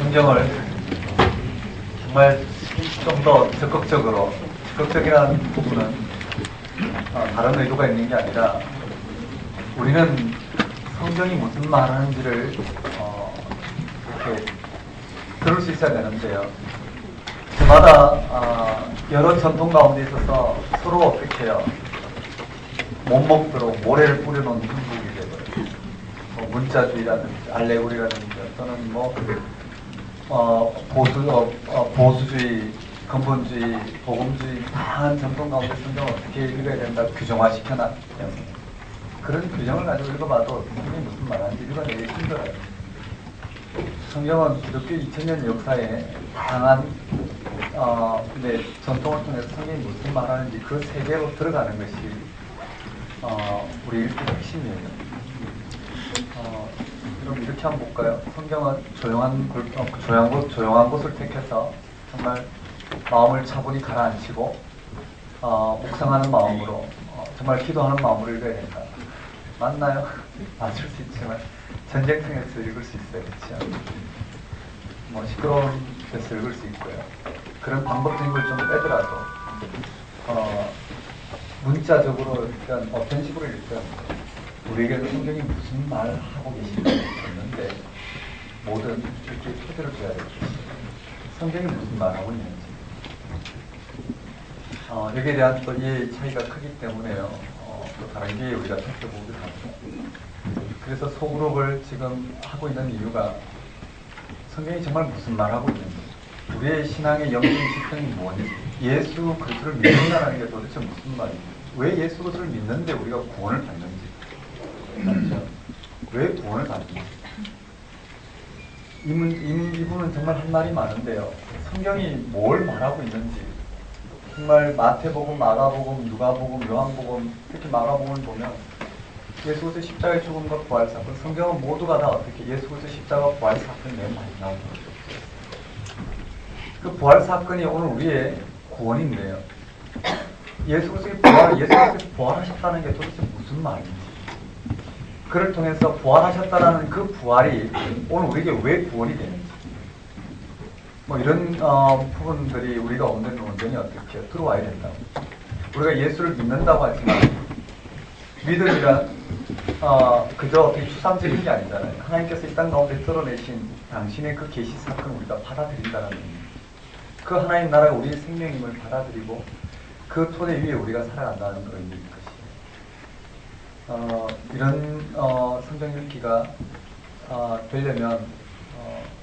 성경을 정말 좀 더 적극적이라는 부분은 다른 의도가 있는 게 아니라 우리는 성경이 무슨 말 하는지를 이렇게 들을 수 있어야 되는데요. 저마다 여러 전통 가운데 있어서 서로 어떻게 해요? 못 먹도록 모래를 뿌려놓은 형국이 되고요. 문자주의라든지 알레고리라든지 또는 보수주의, 근본주의, 복음주의 다한 전통 가운데 성경을 어떻게 읽어야 된다 규정화시켜놨기 때문에 그런 규정을 가지고 읽어봐도 성경이 무슨 말하는지 읽어내기 힘들어요. 성경은 기독교 2000년 역사에 다양한 전통을 통해서 성경이 무슨 말하는지 그 세계로 들어가는 것이 우리 읽기의 핵심이에요. 그럼 이렇게 한번 볼까요? 성경은 조용한 곳을 택해서 정말 마음을 차분히 가라앉히고 묵상하는 마음으로 정말 기도하는 마음으로 읽어야 된다. 맞나요? 맞을 수 있지만 전쟁통에서 읽을 수 있어요. 그렇죠? 시끄러운 데서 읽을 수 있고요. 그런 방법적인 걸 좀 빼더라도 문자적으로 일단 어떤 식으로 읽든 우리에게 성경이 무슨 말을 하고 계신지 있는데 뭐든 이렇게 토대를 줘야 되겠죠. 성경이 무슨 말을 하고 있는지 여기에 대한 또 이해의 차이가 크기 때문에요. 또 다른 게 우리가 살펴보기도 합니다. 그래서 소그룹을 지금 하고 있는 이유가 성경이 정말 무슨 말을 하고 있는지 우리의 신앙의 영적인 지평이 뭐니 예수 그리스도를 믿는다는 게 도대체 무슨 말인지 왜 예수 그리스도를 믿는데 우리가 구원을 받는지 맞죠? 왜 구원을 받는지 이분은 정말 한 말이 많은데요. 성경이 뭘 말하고 있는지 정말 마태복음, 마가복음, 누가복음, 요한복음 특히 마가복음을 보면 예수 그리스도 십자가의 죽음과 부활 사건 성경은 모두가 다 어떻게 예수 그리스도 십자가 부활 사건이 매우 많이 나오는 거죠. 그 부활 사건이 오늘 우리의 구원인데요. 예수 그리스도가 부활하셨다는 게 도대체 무슨 말인지 그를 통해서 부활하셨다는 그 부활이 오늘 우리에게 왜 구원이 되는지 이런 부분들이 우리가 온전히 어떻게 들어와야 된다고. 우리가 예수를 믿는다고 하지만 믿음이란 그저 어떻게 추상적인 게 아니잖아요. 하나님께서 이 땅 가운데 드러내신 당신의 그 계시 사건을 우리가 받아들인다는 의미. 그 하나님 나라가 우리의 생명임을 받아들이고 그 토대 위에 우리가 살아간다는 의미일 것이에요. 이런 성경 읽기가 되려면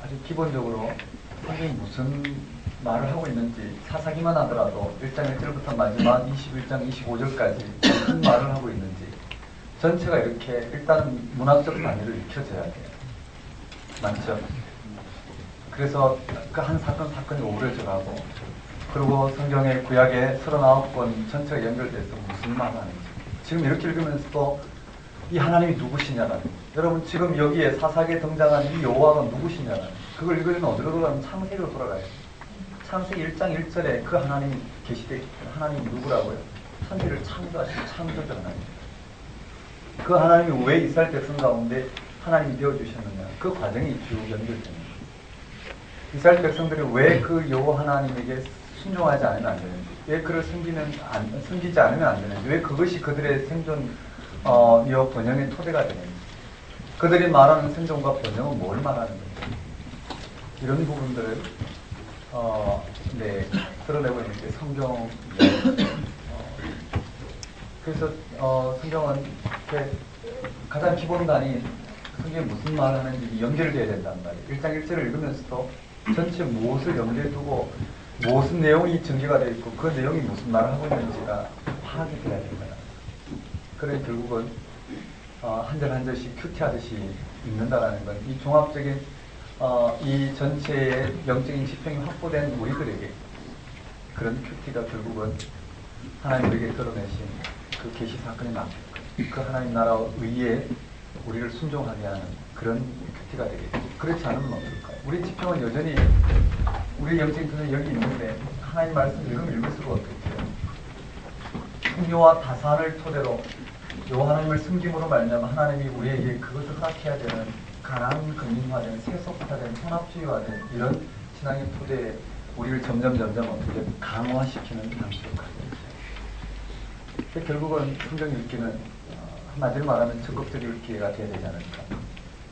아주 기본적으로 성경이 무슨 말을 하고 있는지 사사기만 하더라도 1장 1절부터 마지막 21장 25절까지 무슨 말을 하고 있는지 전체가 이렇게 일단 문학적 단위로 읽혀져야 돼요. 맞죠? 그래서 그 한 사건이 오래져가고 그리고 성경의 구약의 39권 전체가 연결돼서 무슨 말을 하는지 지금 이렇게 읽으면서도 이 하나님이 누구시냐라는 여러분 지금 여기에 사사기에 등장한 이 여호와가 누구시냐라는 그걸 읽으려면 어디로 돌아가면 창세기로 돌아가요. 창세기 1장 1절에 그 하나님이 계시되 하나님이 누구라고요? 천지를 창조하신 창조자 하나님. 그 하나님이 왜 이스라엘 백성 가운데 하나님이 되어주셨느냐 그 과정이 쭉 연결됩니다. 이스라엘 백성들이 왜 그 여호와 하나님에게 순종하지 않으면 안 되는지 왜 그를 숨기지 않으면 안 되는지 왜 그것이 그들의 생존 번영의 토대가 되는지 그들이 말하는 생존과 번영은 뭘 말하는 건지 이런 부분들을 드러내고 있는 게 성경입니다. 그래서 성경은 가장 기본단이 성경이 무슨 말을 하는지 연결되어야 된단 말이에요. 1장 1절을 읽으면서도 전체 무엇을 염두에 두고 무슨 내용이 전개가 되어 있고 그 내용이 무슨 말을 하고 있는지가 파악이 돼야 됩니다. 그래 결국은 한 절 한 절씩 큐티하듯이 읽는다라는 건 이 종합적인 이 전체의 영적인 지평이 확보된 우리들에게 그런 큐티가 결국은 하나님 우리에게 드러내신 그 계시 사건이 그 하나님 나라 의에 우리를 순종하게 하는 그런 큐티가 되겠죠. 그렇지 않으면 어떨까요? 우리 지평은 여전히 우리 영적인 편은 여기 있는데 하나님 말씀을 읽을수록 어떻게 해요? 풍요와 다산을 토대로 요 하나님을 숨김으로 말미암아 하나님이 우리에게 그것을 허락해야 되는 가난 근민화된 세속화된 혼합주의화된 이런 신앙의 토대에 우리를 점점 어떻게 강화시키는 방식으로 가고 있죠. 결국은 성경 읽기는 한마디로 말하면 적극적 읽기가 돼야 되지 않을까.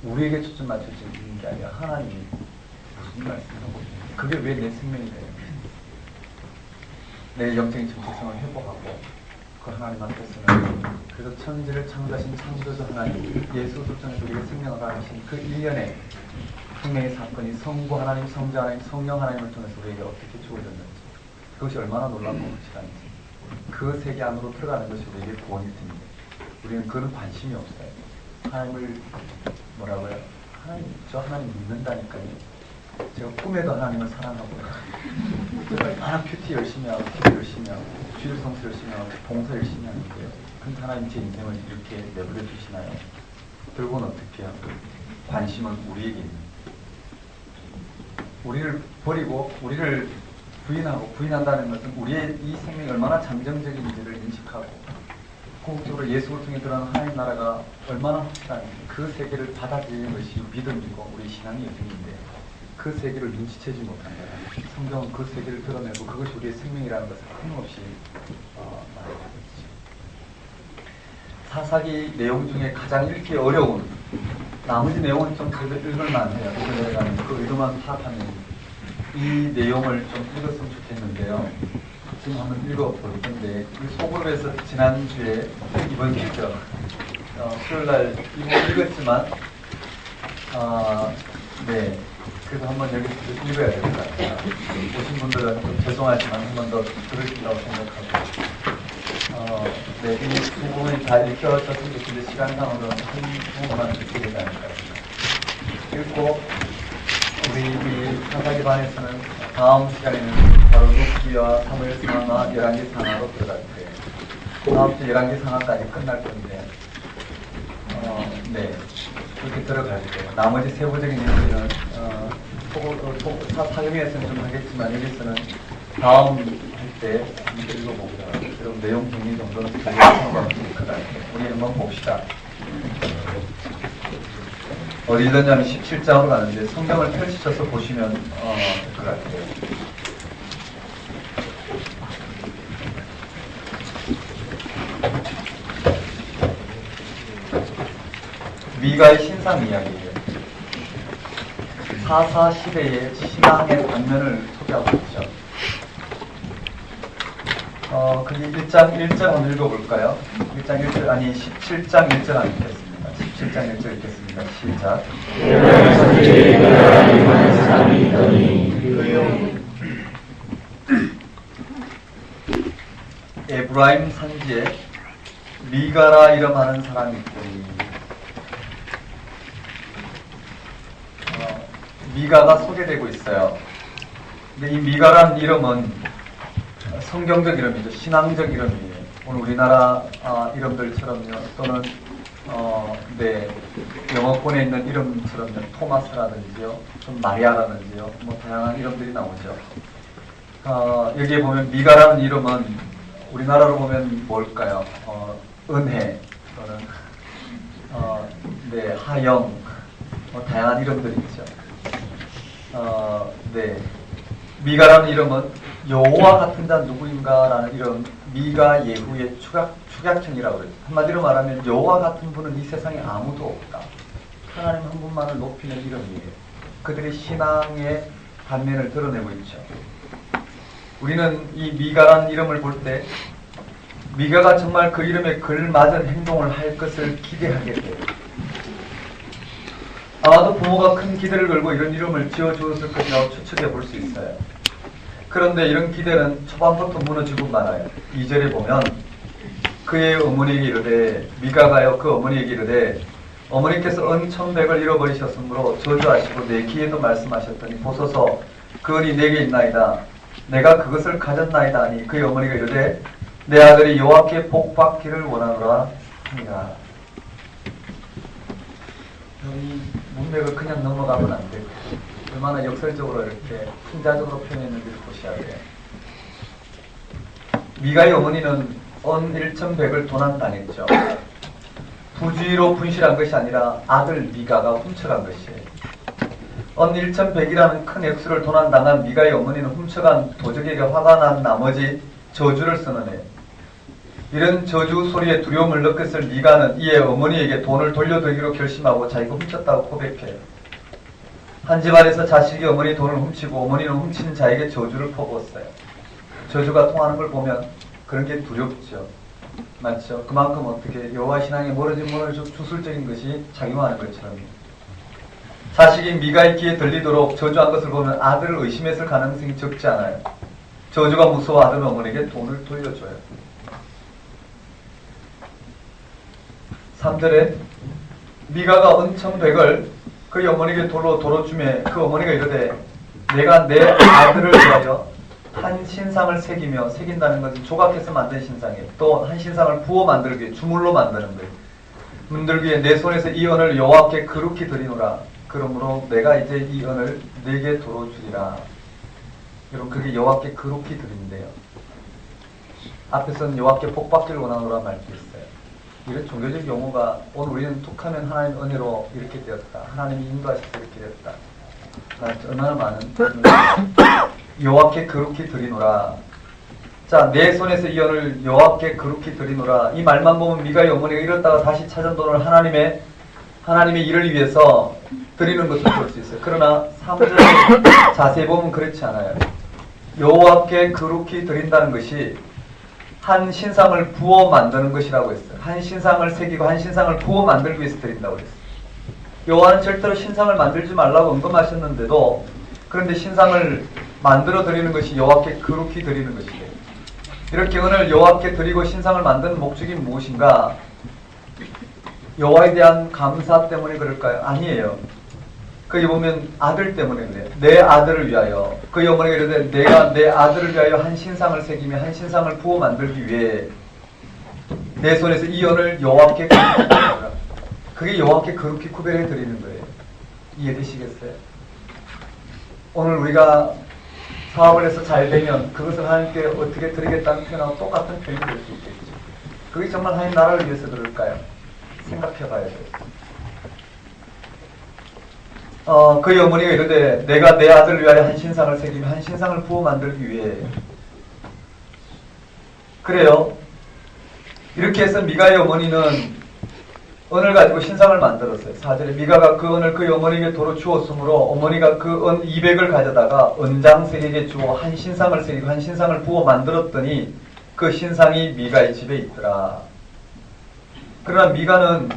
우리에게 초점 맞춰지는 게 아니라 하나님이 무슨 말씀하고 그게 왜 내 생명이 돼요? 내 영적인 정체성을 회복하고 그 하나님 앞에서는 그래서 천지를 창조하신 창조주 하나님 예수 그리스도를 우리에게 생명을 가르신 그 일련의 생명의 사건이 성부 하나님, 성자 하나님, 성령 하나님을 통해서 우리에게 어떻게 주어졌는지 그것이 얼마나 놀랍고 확실한지 그 세계 안으로 들어가는 것이 우리에게 구원일 텐데 우리는 그런 관심이 없어요. 하나님을 뭐라고요? 저 하나님 믿는다니까요. 제가 꿈에도 하나님을 사랑하고요. 제가 얼마나 큐티 열심히 하고 기도 열심히 하고 주일 성수 열심히 하고 봉사 열심히 하는데요. 근데 하나님 제 인생을 이렇게 내버려 두시나요? 결국은 어떻게 해요? 관심은 우리에게 있는 우리를 버리고 우리를 부인한다는 것은 우리의 이 생명이 얼마나 잠정적인지를 인식하고 궁극적으로 예수를 통해 드러나는 하나님 나라가 얼마나 확실한지 그 세계를 받아들이는 것이 믿음이고 우리 신앙의 여정인데 그 세계를 눈치채지 못한 거야. 성경은 그 세계를 드러내고 그것이 우리의 생명이라는 것을 끊임없이 말하고 있죠. 사사기 내용 중에 가장 읽기 어려운 나머지 내용은 좀 그래도 읽을만해요. 그 의도만 파악하면 이 내용을 좀 읽었으면 좋겠는데요. 지금 한번 읽어볼 건데 이 소그룹에서 지난주에 이번 주죠. 수요일날 이거 읽었지만 네. 그래서 한번 여기서 읽어야 될 것 같아요. 오신 분들은 좀 죄송하지만 한 번 더 들으신다고 생각하고 네, 이 부분이 다 읽혀졌으면 좋겠는데 시간상으로는 한 부분만 듣게 되지 않을까 싶습니다. 읽고 우리 이 사사기 반에서는 다음 시간에는 바로 룻기와 사무엘 상하와 열왕기 상하로 들어갈 거예요. 다음 주 열왕기 상하까지 끝날 건데 네, 그렇게 들어갈 거예요. 나머지 세부적인 얘기는 사용에서는 좀 하겠지만 여기서는 다음 할 때 읽어보고요. 그럼 내용 정리 정도는 참고하면 될 것 같아요. 우리 한번 봅시다. 어디 읽었냐면 17장으로 가는데 성경을 펼치셔서 보시면 될 것 같아요. 미가의 신상 이야기예요. 사사 시대의 신앙의 단면을 소개하고 있죠. 그게 1장 1절 한번 읽어볼까요? 1장 1절, 아니 17장 1절 한번 읽겠습니다. 17장 1절 읽겠습니다. 시작. 에브라임 산지에 미가라 이름하는 사람이 있더니 미가가 소개되고 있어요. 근데 이 미가라는 이름은 성경적 이름이죠. 신앙적 이름이에요. 오늘 우리나라 이름들처럼요. 또는 네, 영어권에 있는 이름처럼요. 토마스라든지요. 좀 마리아라든지요. 뭐 다양한 이름들이 나오죠. 여기에 보면 미가라는 이름은 우리나라로 보면 뭘까요? 은혜 또는 네, 하영 뭐 다양한 이름들이 있죠. 네. 미가라는 이름은 여호와 같은 자 누구인가라는 이름, 미가 예후의 축약형이라고 그래요. 한마디로 말하면 여호와 같은 분은 이 세상에 아무도 없다. 하나님 한 분만을 높이는 이름이에요. 그들의 신앙의 단면을 드러내고 있죠. 우리는 이 미가라는 이름을 볼 때 미가가 정말 그 이름에 걸맞은 행동을 할 것을 기대하게 돼요. 아마도 부모가 큰 기대를 걸고 이런 이름을 지어주었을 것이라고 추측해 볼 수 있어요. 그런데 이런 기대는 초반부터 무너지고 말아요. 2절에 보면 그의 어머니에게 이르되 미가가요 그 어머니에게 이르되 어머니께서 은천백을 잃어버리셨으므로 저주하시고 내 귀에도 말씀하셨더니 보소서 그 은이 내게 있나이다. 내가 그것을 가졌나이다 하니 그의 어머니가 이르되 내 아들이 여호와께 복받기를 원하노라 하니라. 이 문맥을 그냥 넘어가면 안 되고 얼마나 역설적으로 이렇게 풍자적으로 표현했는지를 보셔야 돼요. 미가의 어머니는 은 1,100을 도난당했죠. 부주의로 분실한 것이 아니라 아들 미가가 훔쳐간 것이에요. 언 1100이라는 큰 액수를 도난당한 미가의 어머니는 훔쳐간 도적에게 화가 난 나머지 저주를 선언해요. 이런 저주 소리에 두려움을 느꼈을 미가는 이에 어머니에게 돈을 돌려드리기로 결심하고 자기가 훔쳤다고 고백해요. 한 집안에서 자식이 어머니 돈을 훔치고 어머니는 훔친 자에게 저주를 퍼부었어요. 저주가 통하는 걸 보면 그런 게 두렵죠. 맞죠? 그만큼 어떻게 여호와 신앙에 멀어진 주술적인 것이 작용하는 것처럼 자식이 미가의 귀에 들리도록 저주한 것을 보면 아들을 의심했을 가능성이 적지 않아요. 저주가 무서워 아들은 어머니에게 돈을 돌려줘요. 3절에 미가가 은천 100을 그 어머니에게 도로 주매 그 어머니가 이르되 내가 내 아들을 위하여 한 신상을 새긴다는 것은 조각해서 만든 신상이에요. 또 한 신상을 부어 만들기 위해 주물로 만드는 거예요. 만들기 위해 내 손에서 이 은을 여호와께 거룩히 드리노라. 그러므로 내가 이제 이 은을 네게 도로 주리라. 여러분 그게 여호와께 거룩히 드린대요. 앞에서는 여호와께 복받기를 원하노라 말도 있어요. 이런 종교적 용어가 오늘 우리는 툭하면 하나님 은혜로 이렇게 되었다. 하나님이 인도하셔서 이렇게 되었다. 얼마나 많은 여호와께 거룩히 드리노라. 자, 내 손에서 이 은을 여호와께 거룩히 드리노라. 이 말만 보면 미가의 어머니가 이랬다가 다시 찾은 돈을 하나님의 일을 위해서 드리는 것을 볼 수 있어요. 그러나 3절을 자세히 보면 그렇지 않아요. 여호와께 거룩히 드린다는 것이 한 신상을 부어 만드는 것이라고 했어요. 한 신상을 새기고 한 신상을 부어 만들기 위해서 드린다고 했어요. 여호와는 절대로 신상을 만들지 말라고 언급하셨는데도 그런데 신상을 만들어 드리는 것이 여호와께 거룩히 드리는 것이에요. 이렇게 은을 여호와께 드리고 신상을 만드는 목적이 무엇인가? 여호와에 대한 감사 때문에 그럴까요? 아니에요. 거기 보면 아들 때문에 그래요. 내 아들을 위하여. 그 어머니가 이르되 내가 내 아들을 위하여 한 신상을 새기며 한 신상을 부어 만들기 위해 내 손에서 이 은을 여호와께 거룩히 드리노라. 그게 여호와께 거룩히 구별해 드리는 거예요. 이해되시겠어요? 오늘 우리가 사업을 해서 잘 되면 그것을 하나님께 어떻게 드리겠다는 표현하고 똑같은 표현이 될 수 있겠죠. 그게 정말 하나님 나라를 위해서 그럴까요? 생각해 봐야 돼요. 그의 어머니가 이르되 내가 내 아들을 위하여 한 신상을 새기며 한 신상을 부어 만들기 위해. 그래요. 이렇게 해서 미가의 어머니는 은을 가지고 신상을 만들었어요. 4절에 미가가 그 은을 그의 어머니에게 도로 주었으므로 어머니가 그 은 200을 가져다가 은장색에게 주어 한 신상을 새기고 한 신상을 부어 만들었더니 그 신상이 미가의 집에 있더라. 그러나 미가는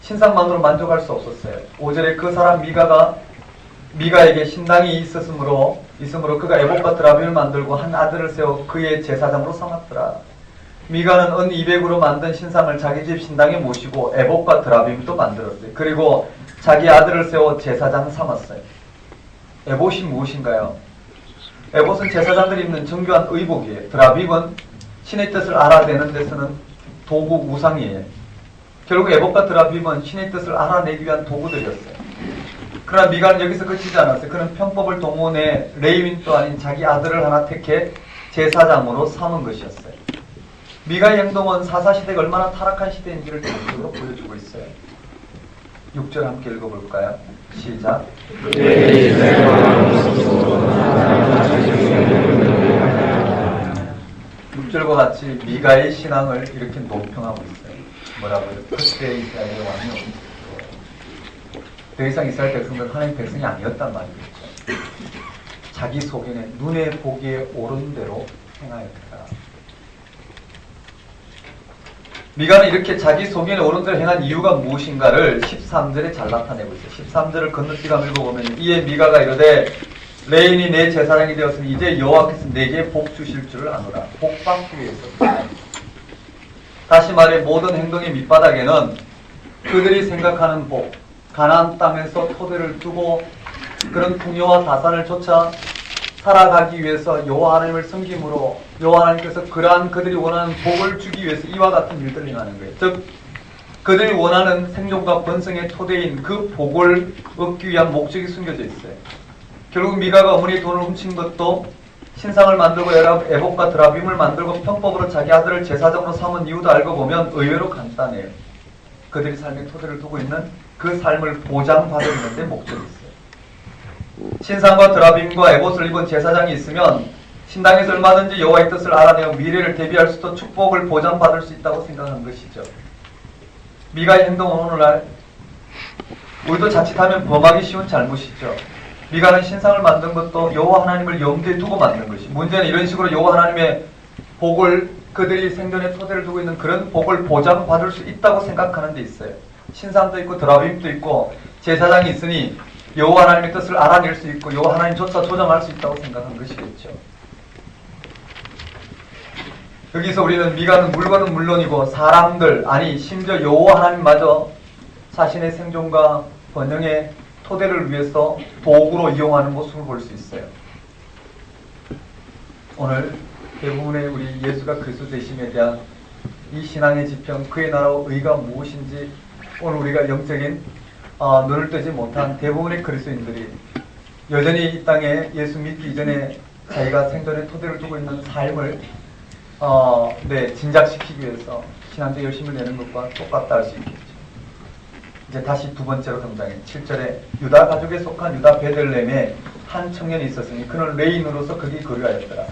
신상만으로 만족할 수 없었어요. 5절에 그 사람 미가에게 신당이 있으므로 그가 에봇과 드라빔을 만들고 한 아들을 세워 그의 제사장으로 삼았더라. 미가는 은 200으로 만든 신상을 자기 집 신당에 모시고 에봇과 드라빔도 만들었어요. 그리고 자기 아들을 세워 제사장 삼았어요. 에봇이 무엇인가요? 에봇은 제사장들이 입는 정교한 의복이에요. 드라빔은 신의 뜻을 알아내는 데서는 도구 우상이에요. 결국 에봇과 드라빔은 신의 뜻을 알아내기 위한 도구들이었어요. 그러나 미가는 여기서 그치지 않았어요. 그는 편법을 동원해 레위인도 아닌 자기 아들을 하나 택해 제사장으로 삼은 것이었어요. 미가의 행동은 사사시대가 얼마나 타락한 시대인지를 대표적으로 보여주고 있어요. 6절 함께 읽어볼까요? 시작. 6절과 같이 미가의 신앙을 이렇게 논평하고 있어요. 뭐라고요? 그때 이스라엘의 왕이 없었고 더 이상 이스라엘 백성들은 하나님 백성이 아니었단 말이겠죠. 자기 속에는 눈에 보기에 옳은 대로 행하였다. 미가는 이렇게 자기 속에는 옳은 대로 행한 이유가 무엇인가를 13절에 잘 나타내고 있어요. 13절을 건너뛰어 읽어보면 이에 미가가 이르되 레인이 내 제사장이 되었으니 이제 여호와께서 내게 복 주실 줄을 아노라. 복 받기 위해서. 다시 말해 모든 행동의 밑바닥에는 그들이 생각하는 복, 가나안 땅에서 토대를 두고 그런 풍요와 다산을 쫓아 살아가기 위해서 여호와 하나님을 섬김으로 여호와 하나님께서 그러한 그들이 원하는 복을 주기 위해서 이와 같은 일들을 행하는 거예요. 즉 그들이 원하는 생존과 번성의 토대인 그 복을 얻기 위한 목적이 숨겨져 있어요. 결국 미가가 어머니의 돈을 훔친 것도 신상을 만들고 에봇과 드라빔을 만들고 편법으로 자기 아들을 제사장으로 삼은 이유도 알고 보면 의외로 간단해요. 그들이 삶의 토대를 두고 있는 그 삶을 보장받는 데 목적이 있어요. 신상과 드라빔과 에봇을 입은 제사장이 있으면 신당에서 얼마든지 여호와의 뜻을 알아내어 미래를 대비할 수도 축복을 보장받을 수 있다고 생각한 것이죠. 미가의 행동은 오늘날 우리도 자칫하면 범하기 쉬운 잘못이죠. 미가는 신상을 만든 것도 여호와 하나님을 염두에 두고 만든 것이. 문제는 이런 식으로 여호와 하나님의 복을 그들이 생존의 토대를 두고 있는 그런 복을 보장받을 수 있다고 생각하는 데 있어요. 신상도 있고 드라빔도 있고 제사장이 있으니 여호와 하나님의 뜻을 알아낼 수 있고 여호와 하나님조차 조정할 수 있다고 생각한 것이겠죠. 여기서 우리는 미가는 물건은 물론이고 사람들, 아니 심지어 여호와 하나님마저 자신의 생존과 번영의 토대를 위해서 도구로 이용하는 모습을 볼 수 있어요. 오늘 대부분의 우리 예수가 그리스도 되심에 대한 이 신앙의 지평, 그의 나라와 의가 무엇인지 오늘 우리가 영적인 눈을 뜨지 못한 대부분의 그리스도인들이 여전히 이 땅에 예수 믿기 이전에 자기가 생존의 토대를 두고 있는 삶을 진작시키기 위해서 신앙적 열심을 내는 것과 똑같다 할 수 있겠죠. 이제 다시 두 번째로 등장해 7절에 유다 가족에 속한 유다 베들레헴에 한 청년이 있었으니 그는 레인으로서 극이 거류하였더라.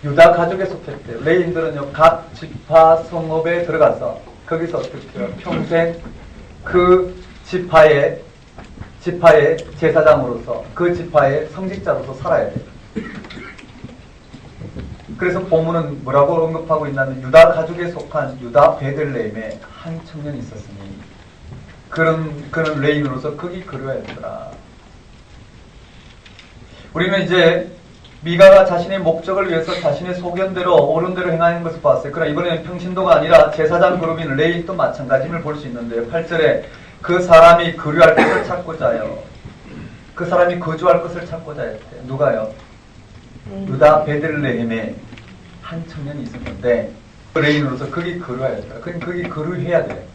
유다 가족에 속했대요. 레인들은요 각 지파 성읍에 들어가서 거기서 어떻게 해요? 평생 그 지파의 제사장으로서 그 지파의 성직자로서 살아야 돼요. 그래서 본문은 뭐라고 언급하고 있냐면 유다 가족에 속한 유다 베들레헴에 한 청년이 있었으니 그는 레인으로서 극이 거류하였더라. 우리는 이제 미가가 자신의 목적을 위해서 자신의 소견대로 옳은 대로 행하는 것을 봤어요. 그러나 이번에는 평신도가 아니라 제사장 그룹인 레인도 마찬가지임을 볼 수 있는데요. 8절에 그 사람이 거류할 것을 찾고자 하여 그 사람이 거주할 것을 찾고자 했대요. 누가요? 유다 베들레헴에 한 청년이 있었는데 그 레인으로서 거기 거류하였더라. 그건 거기 거류해야 돼요.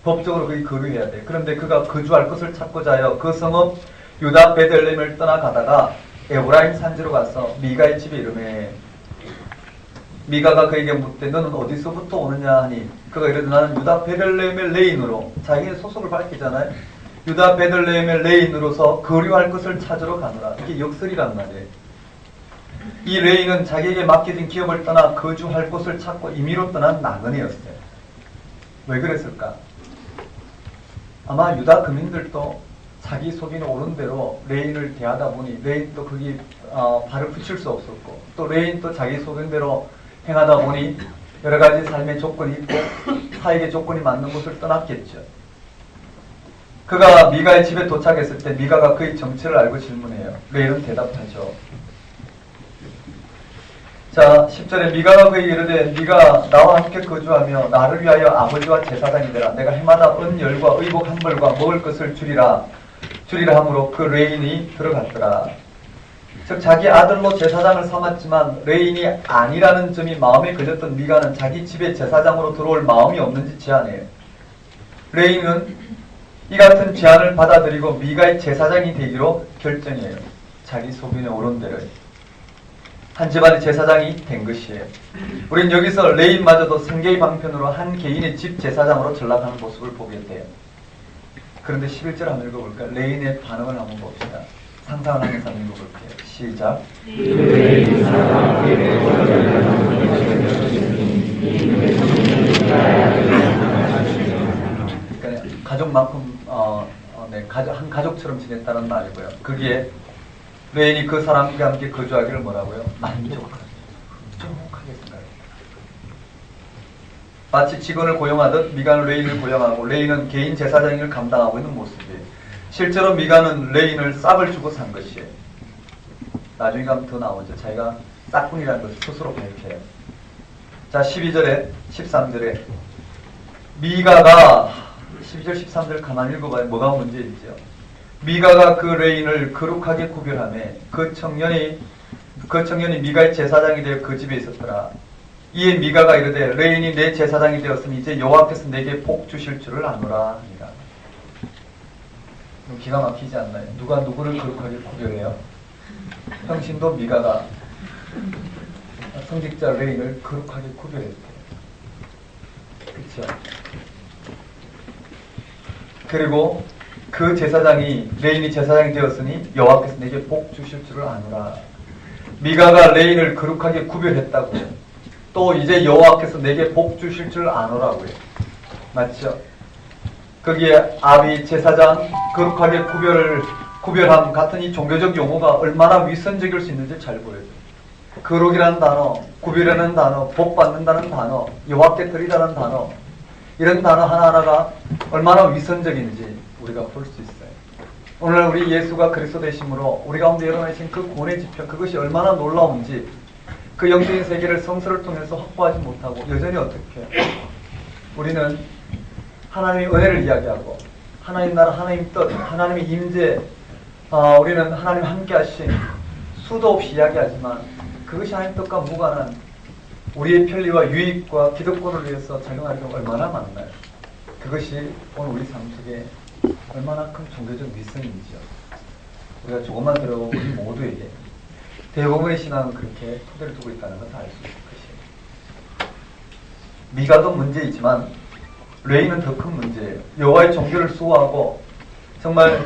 법적으로 거기 거류해야 돼요. 그런데 그가 거주할 것을 찾고자 하여 그 성읍 유다 베들레헴을 떠나가다가 에브라임 산지로 가서 미가의 집에 이르매 미가가 그에게 묻되 너는 어디서부터 오느냐 하니 그가 이르되 나는 유다 베들레헴의 레인으로 자기의 소속을 밝히잖아요. 유다 베들레헴의 레인으로서 거류할 것을 찾으러 가노라. 이게 역설이란 말이에요. 이 레인은 자기에게 맡겨진 기업을 떠나 거주할 곳을 찾고 임의로 떠난 나그네였어요. 왜 그랬을까? 아마 유다 금인들도 자기 속이는 옳은 대로 레인을 대하다 보니 레인도 거기 발을 붙일 수 없었고 또 레인도 자기 소견대로 행하다 보니 여러 가지 삶의 조건이 있고 사익의 조건이 맞는 곳을 떠났겠죠. 그가 미가의 집에 도착했을 때 미가가 그의 정체를 알고 질문해요. 레인은 대답하죠. 자, 10절에 미가가 그에게 이르되 네가 나와 함께 거주하며 나를 위하여 아버지와 제사장이 되라. 내가 해마다 은열과 의복 한 벌과 먹을 것을 주리라 함으로 그 레인이 들어갔더라. 즉 자기 아들로 제사장을 삼았지만 레인이 아니라는 점이 마음에 걸렸던 미가는 자기 집에 제사장으로 들어올 마음이 없는지 제안해요. 레인은 이 같은 제안을 받아들이고 미가의 제사장이 되기로 결정해요. 자기 소견에 옳은 대로 한 집안의 제사장이 된 것이에요. 우린 여기서 레인마저도 생계의 방편으로 한 개인의 집 제사장으로 전락하는 모습을 보게 돼요. 그런데 11절 한번 읽어볼까요? 레인의 반응을 한번 봅시다. 상상을 하면서 한번 읽어볼게요. 시작. 그러니까 가족만큼 한 가족처럼 지냈다는 말이고요. 거기에 레인이 그 사람과 함께 거주하기를 뭐라고요? 만족하게 생각해요. 마치 직원을 고용하듯 미가는 레인을 고용하고 레인은 개인 제사장을 감당하고 있는 모습이에요. 실제로 미가는 레인을 싹을 주고 산 것이에요. 나중에 가면 더 나오죠. 자기가 싹꾼이라는 것을 스스로 밝혀요. 자, 12절에 13절에 미가가 12절 13절 가만히 읽어봐요. 뭐가 문제인지요. 미가가 그 레인을 거룩하게 구별하며 그 청년이 미가의 제사장이 되어 그 집에 있었더라. 이에 미가가 이르되 레인이 내 제사장이 되었으니 이제 여호와께서 내게 복 주실 줄을 아노라 하니라. 기가 막히지 않나요? 누가 누구를 거룩하게 구별해요? 평신도 미가가 성직자 레인을 거룩하게 구별했대요. 그렇죠? 그리고 그 제사장이 레인이 제사장이 되었으니 여호와께서 내게 복 주실 줄을 아노라. 미가가 레인을 거룩하게 구별했다고요. 또 이제 여호와께서 내게 복 주실 줄 아노라고요. 맞죠? 거기에 아비 제사장 거룩하게 구별함 같은 이 종교적 용어가 얼마나 위선적일 수 있는지 잘 보여요. 거룩이라는 단어, 구별하는 단어, 복 받는다는 단어, 여호와께 드리다는 단어, 이런 단어 하나하나가 얼마나 위선적인지 우리가 볼 수 있어요. 오늘 우리 예수가 그리스도 되심으로 우리 가운데 열어내신 그 구원의 지평, 그것이 얼마나 놀라운지 그 영적인 세계를 성서를 통해서 확보하지 못하고 여전히 어떻게 해요? 우리는 하나님의 은혜를 이야기하고 하나님 나라, 하나님 뜻, 하나님의 임재, 우리는 하나님 함께 하신 수도 없이 이야기하지만 그것이 하나님 뜻과 무관한 우리의 편리와 유익과 기득권을 위해서 작용하는 경우가 얼마나 많나요? 그것이 오늘 우리 삶 속에 얼마나 큰 종교적 위선인지요. 우리가 조금만 들어보고 우리 모두에게 대부분의 신앙은 그렇게 토대를 두고 있다는 것을 알 수 있을 것이에요. 미가도 문제이지만 레이는 더 큰 문제예요. 여호와의 종교를 수호하고 정말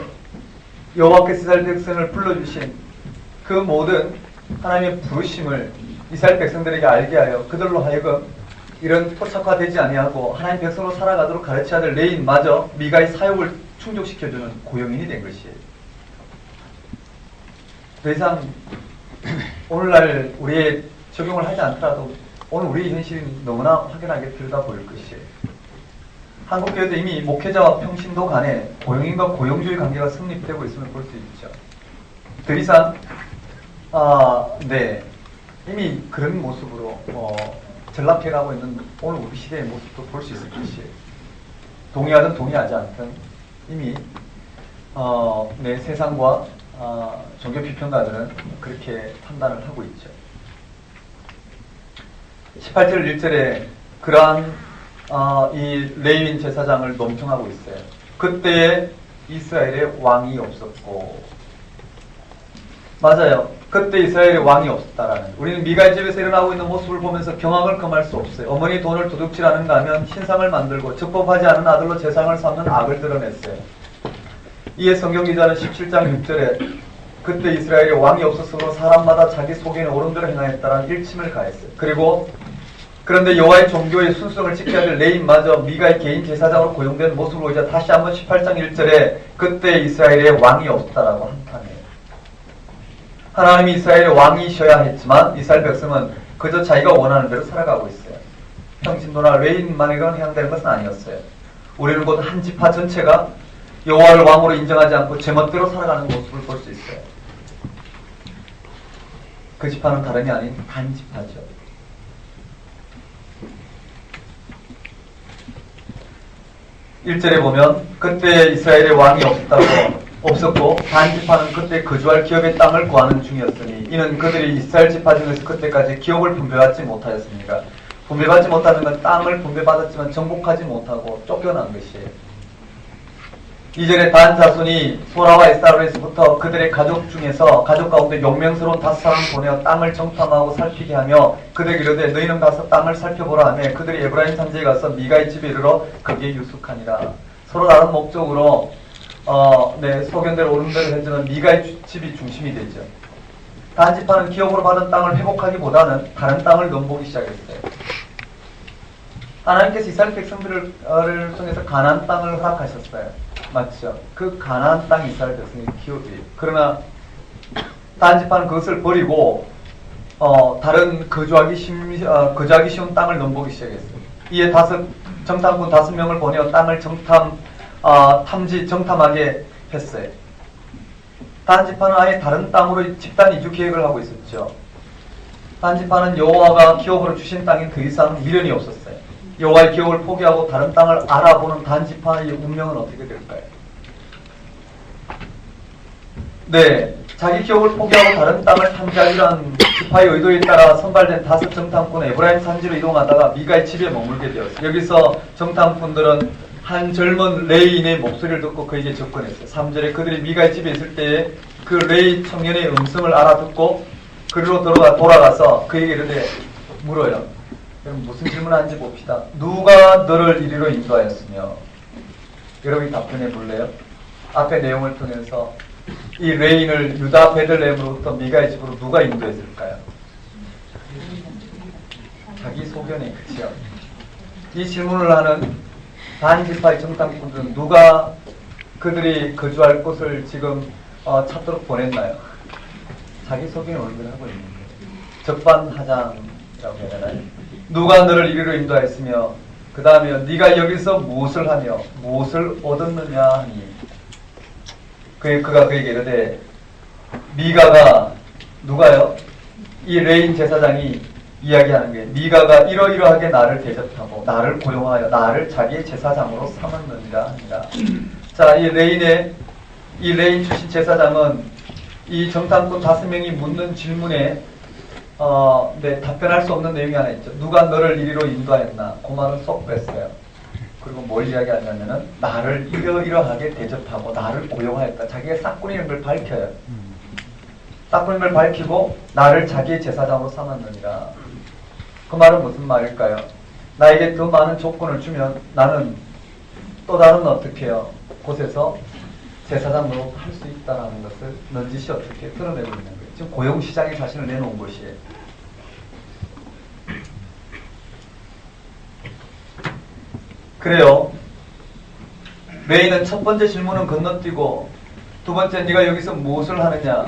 여호와께서 이스라엘 백성을 불러주신 그 모든 하나님의 부르심을 이스라엘 백성들에게 알게 하여 그들로 하여금 이런 토착화되지 아니하고 하나님 백성으로 살아가도록 가르쳐야 될 레인마저 미가의 사역을 충족시켜주는 고용인이 된 것이에요. 더 이상 오늘날 우리의 적용을 하지 않더라도 오늘 우리의 현실이 너무나 확연하게 들여다보일 것이에요. 한국교회도 이미 목회자와 평신도 간에 고용인과 고용주의 관계가 성립되고 있음을 볼 수 있죠. 더 이상 이미 그런 모습으로 전락해가고 있는 오늘 우리 시대의 모습도 볼 수 있을 것이에요. 동의하든 동의하지 않든 이미 세상과 종교 비평가들은 그렇게 판단을 하고 있죠. 18절 1절에 그러한 이 레위인 제사장을 논평하고 있어요. 그때에 이스라엘에 왕이 없었고, 맞아요. 그때 이스라엘에 왕이 없었다라는. 우리는 미가의 집에서 일어나고 있는 모습을 보면서 경악을 금할 수 없어요. 어머니 돈을 도둑질하는가 하면 신상을 만들고 적법하지 않은 아들로 제상을 삼는 악을 드러냈어요. 이에 성경 기자는 17장 6절에 그때 이스라엘에 왕이 없었으므로 사람마다 자기 속에는 옳은 대로 행하였다라는 일침을 가했어요. 그리고 그런데 여호와의 종교의 순수성을 지켜야 될 레인마저 미가의 개인 제사장으로 고용된 모습을 보이자 다시 한번 18장 1절에 그때 이스라엘에 왕이 없었다라고 한탄해요. 하나님이 이스라엘의 왕이셔야 했지만 이스라엘 백성은 그저 자기가 원하는 대로 살아가고 있어요. 평신도나 레인만에게만 해당되는 것은 아니었어요. 우리는 곧 한 지파 전체가 여호와를 왕으로 인정하지 않고 제멋대로 살아가는 모습을 볼 수 있어요. 그 지파는 다름이 아닌 한 지파죠. 일절에 보면 그때 이스라엘의 왕이 없었고 단 지파는 그때 거주할 기업의 땅을 구하는 중이었으니 이는 그들이 이스라엘 지파 중에서 그때까지 기업을 분배받지 못하였습니다. 분배받지 못하는 건 땅을 분배받았지만 정복하지 못하고 쫓겨난 것이에요. 이전에 단 자손이 소라와 에스타로에서부터 그들의 가족 중에서 가족 가운데 용맹스러운 5사람 보내어 땅을 정탐하고 살피게 하며 그들에게 이르되 너희는 가서 땅을 살펴보라 하며 그들이 에브라임 산지에 가서 미가의 집에 이르러 거기에 유숙하니라. 서로 다른 목적으로 소견대로 옳은대로 했지만 미가의 집이 중심이 되죠. 단 지파는 기업으로 받은 땅을 회복하기보다는 다른 땅을 넘보기 시작했어요. 하나님께서 이스라엘 백성들을 통해서 가나안 땅을 허락하셨어요. 맞죠? 그 가나안 땅이 이스라엘 백성의 기업이에요. 그러나 단 지파는 그것을 버리고 다른 거주하기 쉬운 땅을 넘보기 시작했어요. 이에 정탐꾼 5명을 보내어 땅을 정탐하게 했어요. 단 지파는 아예 다른 땅으로 집단 이주 계획을 하고 있었죠. 단 지파는 여호와가 기업으로 주신 땅에 더 이상 미련이 없었어요. 여호와의 기업을 포기하고 다른 땅을 알아보는 단 지파의 운명은 어떻게 될까요? 자기 기업을 포기하고 다른 땅을 탐지하기란 지파의 의도에 따라 선발된 5 정탐꾼 에브라임 산지로 이동하다가 미가의 집에 머물게 되었어요. 여기서 정탐꾼들은 한 젊은 레이인의 목소리를 듣고 그에게 접근했어요. 3절에 그들이 미가의 집에 있을 때에 그 레이 청년의 음성을 알아듣고 그리로 돌아가서 그에게 이르되 물어요. 그럼 무슨 질문을 하는지 봅시다. 누가 너를 이리로 인도하였으며? 여러분이 답변해 볼래요? 앞의 내용을 통해서 이 레인을 유다 베들레헴으로부터 미가의 집으로 누가 인도했을까요? 자기 소견이 그치요. 이 질문을 하는 반지파의 정탐꾼들은 누가 그들이 거주할 곳을 지금 찾도록 보냈나요? 자기 소견이 얼굴을 하고 있는 거예요. 적반하장이라고 해야 되나요? 누가 너를 이리로 인도하였으며 그 다음에 네가 여기서 무엇을 하며 무엇을 얻었느냐 하니 그가 그에게 이르되 미가가 누가요? 이 레인 제사장이 이야기하는 게 미가가 이러이러하게 나를 대접하고 나를 고용하여 나를 자기의 제사장으로 삼았느니라 합니다. 자, 이 레인 출신 제사장은 이 정탐꾼 5명이 묻는 질문에 답변할 수 없는 내용이 하나 있죠. 누가 너를 이리로 인도하였나? 그 말은 쏙 뺐어요. 그리고 뭘 이야기하냐면은 나를 이러이러하게 대접하고 나를 고용하였다. 자기가 싹군이라는 걸 밝혀요. 싹군인 걸 밝히고 나를 자기의 제사장으로 삼았느니라. 그 말은 무슨 말일까요? 나에게 더 많은 조건을 주면 나는 또 다른 어떻게 해요? 곳에서 제사장 노릇할 수 있다는 것을 넌지시 어떻게 드러내고 있는 거예요. 지금 고용시장에 자신을 내놓은 것이에요. 그래요. 레인은 첫 번째 질문은 건너뛰고 두 번째 네가 여기서 무엇을 하느냐,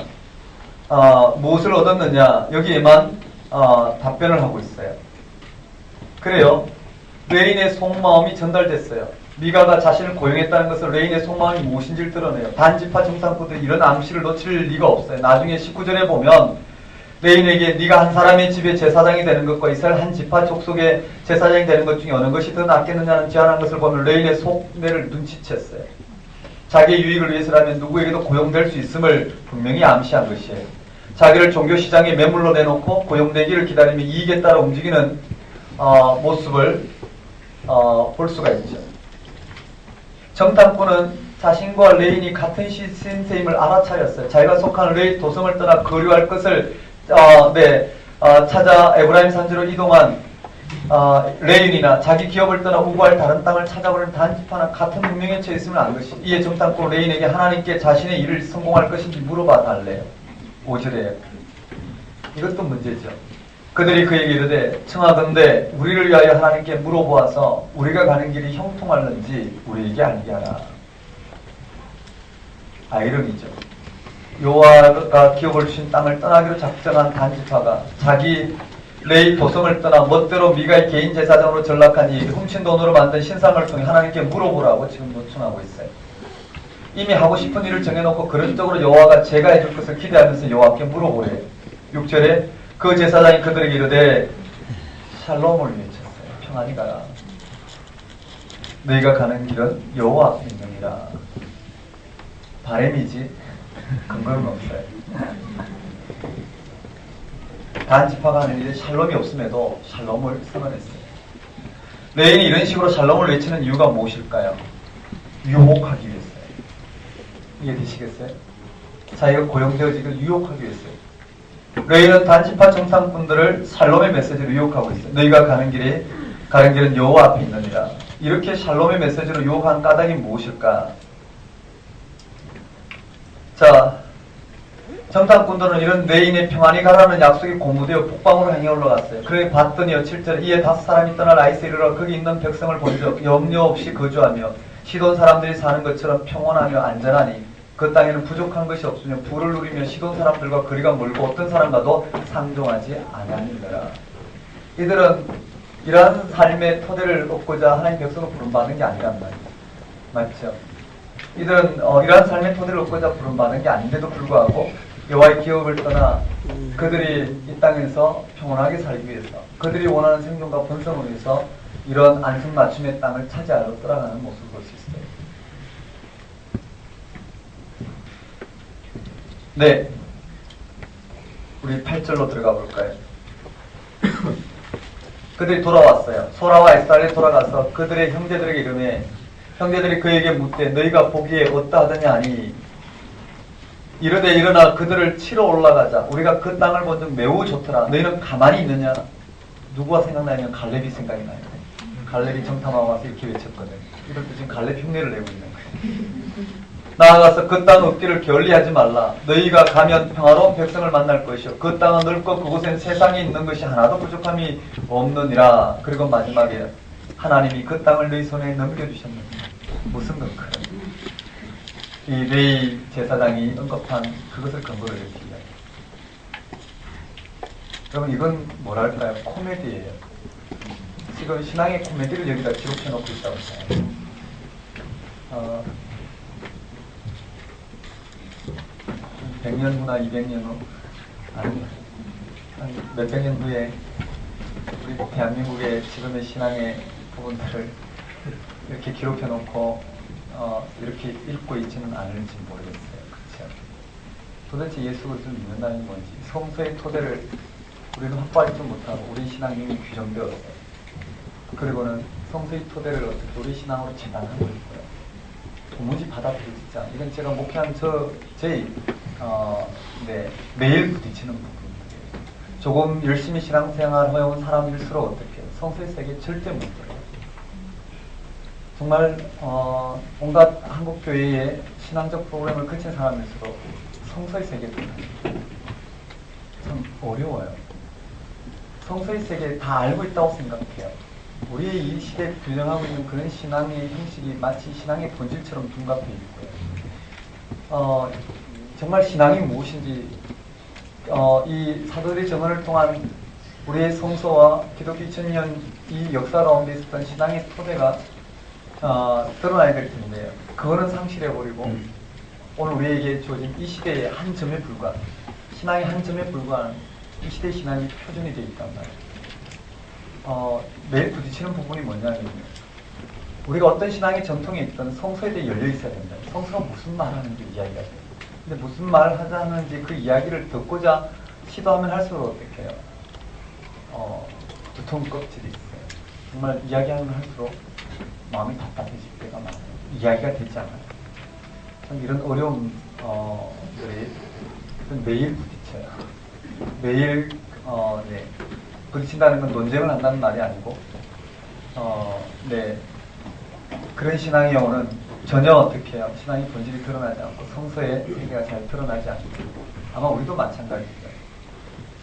무엇을 얻었느냐 여기에만 답변을 하고 있어요. 그래요. 레인의 속마음이 전달됐어요. 미가가 자신을 고용했다는 것을 레인의 속마음이 무엇인지를 드러내요. 반지파 정탐꾼들이 이런 암시를 놓칠 리가 없어요. 나중에 19절에 보면 레인에게 네가 한 사람의 집에 제사장이 되는 것과 이스라엘 한 지파 족속의 제사장이 되는 것 중에 어느 것이 더 낫겠느냐는 제안한 것을 보면 레인의 속내를 눈치챘어요. 자기의 유익을 위해서라면 누구에게도 고용될 수 있음을 분명히 암시한 것이에요. 자기를 종교시장에 매물로 내놓고 고용되기를 기다리며 이익에 따라 움직이는 모습을 볼 수가 있죠. 정탐꾼은 자신과 레인이 같은 신세임을 알아차렸어요. 자기가 속한 레인 도성을 떠나 거류할 것을 찾아 에브라임 산지로 이동한 레인이나 자기 기업을 떠나 우구할 다른 땅을 찾아버리는 단지파나 같은 운명에 처해 있으면 안 것이. 이에 정탐꾼 레인에게 하나님께 자신의 일을 성공할 것인지 물어봐 달래요. 5절에 이것도 문제죠. 그들이 그에게 이르되 청하건대 우리를 위하여 하나님께 물어보아서 우리가 가는 길이 형통할는지 우리에게 알게 하라. 아이러니죠. 여호와가 기업을 주신 땅을 떠나기로 작정한 단지파가 자기 레이 도성을 떠나 멋대로 미가의 개인 제사장으로 전락한 이 훔친 돈으로 만든 신상을 통해 하나님께 물어보라고 지금 요청하고 있어요. 이미 하고 싶은 일을 정해놓고 그런 쪽으로 여호와가 제가 해줄 것을 기대하면서 여호와께 물어보래요. 6절에 그 제사장이 그들에게 이르되 샬롬을 외쳤어요. 평안히 가라. 너희가 가는 길은 여호와 인정이라. 바램이지 근거는 없어요. 단지파가 하는 일에 샬롬이 없음에도 샬롬을 선언했어요. 레인이 이런 식으로 샬롬을 외치는 이유가 무엇일까요? 유혹하기 위해서요. 이해되시겠어요? 자기가 고용되어지길 유혹하기 위해서요. 레인은 단지파 정탐꾼들을 샬롬의 메시지로 유혹하고 있어요. 너희가 가는 길은 여호와 앞에 있느니라. 이렇게 샬롬의 메시지로 유혹한 까닭이 무엇일까? 자, 정탐꾼들은 이런 레인의 평안히 가라는 약속이 고무되어 북방으로 향해 올라갔어요. 그래 봤더니요 7절에 이에 5사람이 떠나 라이스에 이르러 거기 있는 백성을 본즉 염려 없이 거주하며 시돈 사람들이 사는 것처럼 평온하며 안전하니 그 땅에는 부족한 것이 없으며 부를 누리며 시돈 사람들과 거리가 멀고 어떤 사람과도 상종하지 아니하니라. 이들은 이러한 삶의 토대를 얻고자 하나님 백성을 부름받은 게 아니란 말이에요. 맞죠? 이들은 이러한 삶의 토대를 얻고자 부름받은 게 아닌데도 불구하고 여호와의 기업을 떠나 그들이 이 땅에서 평온하게 살기 위해서 그들이 원하는 생존과 번성을 위해서 이런 안승맞춤의 땅을 차지하러 떠나가는 모습을 볼 수 있어요. 네, 우리 8절로 들어가 볼까요? 그들이 돌아왔어요. 소라와 에스달에 돌아가서 그들의 형제들에게 이르매 형제들이 그에게 묻되 너희가 보기에 어떠하더냐 하니 이르되 일어나 그들을 치러 올라가자. 우리가 그 땅을 본 적 매우 좋더라. 너희는 가만히 있느냐? 누구가 생각나냐면 갈렙이 생각이 나요. 갈렙이 정탐하고 와서 이렇게 외쳤거든. 이럴 때 지금 갈렙 흉내를 내고 있는 거예요. 나아가서 그 땅 얻기를 게을리하지 말라. 너희가 가면 평화로운 백성을 만날 것이요 그 땅은 넓고 그곳엔 세상에 있는 것이 하나도 부족함이 없느니라. 그리고 마지막에 하나님이 그 땅을 너희 손에 넘겨주셨느니라. 무슨 근거로? 이 레위 제사장이 언급한 그것을 근거로 이렇게 이야기해요. 여러분 이건 뭐랄까요? 코미디예요. 지금 신앙의 코미디를 여기다 기록해놓고 있다고 해요. 100년 후나 200년 후, 아니, 한 몇백 년 후에 우리 대한민국의 지금의 신앙의 부분들을 이렇게 기록해놓고 이렇게 읽고 있지는 않을지 모르겠어요. 그렇죠? 도대체 예수 그리스도를 믿는다는 뭔지, 성서의 토대를 우리는 확보하지 못하고 우리 신앙이 이미 규정되었어요. 그리고는 성서의 토대를 어떻게 우리 신앙으로 재단하고 있고요. 도무지 받아들이지 않아요. 이건 제가 목회한 제 매일 부딪히는 부분이에요. 조금 열심히 신앙생활 해온 사람일수록 어떻게 해요? 성서의 세계 절대 못 들어요. 정말 온갖 한국교회의 신앙적 프로그램을 거친 사람일수록 성서의 세계에 참 어려워요. 성서의 세계 다 알고 있다고 생각해요. 우리의 이 시대에 규정하고 있는 그런 신앙의 형식이 마치 신앙의 본질처럼 둔갑해 있고요. 정말 신앙이 무엇인지 이 사도들의 증언을 통한 우리의 성서와 기독교 2000년 이 역사 가운데 있었던 신앙의 토대가 드러나야 될 텐데요. 그거는 상실해버리고 오늘 우리에게 주어진 이 시대의 한 점에 불과한 신앙의 한 점에 불과한 이 시대의 신앙이 표준이 되어 있단 말이에요. 매일 부딪히는 부분이 뭐냐면 우리가 어떤 신앙의 전통에 있던 성서에 대해 열려 있어야 된다. 성서가 무슨 말하는지 이야기가 돼요. 근데 무슨 말을 하자는지 그 이야기를 듣고자 시도하면 할수록 어떻게 해요? 두터운 껍질이 있어요. 정말 이야기하면 할수록 마음이 답답해질 때가 많아요. 이야기가 되지 않아요. 참 이런 어려움들이 매일 부딪혀요. 매일 부딪힌다는 건 논쟁을 한다는 말이 아니고 그런 신앙의 경우는 전혀 어떻게 해요? 신앙의 본질이 드러나지 않고 성서의 세계가 잘 드러나지 않고 아마 우리도 마찬가지입니다.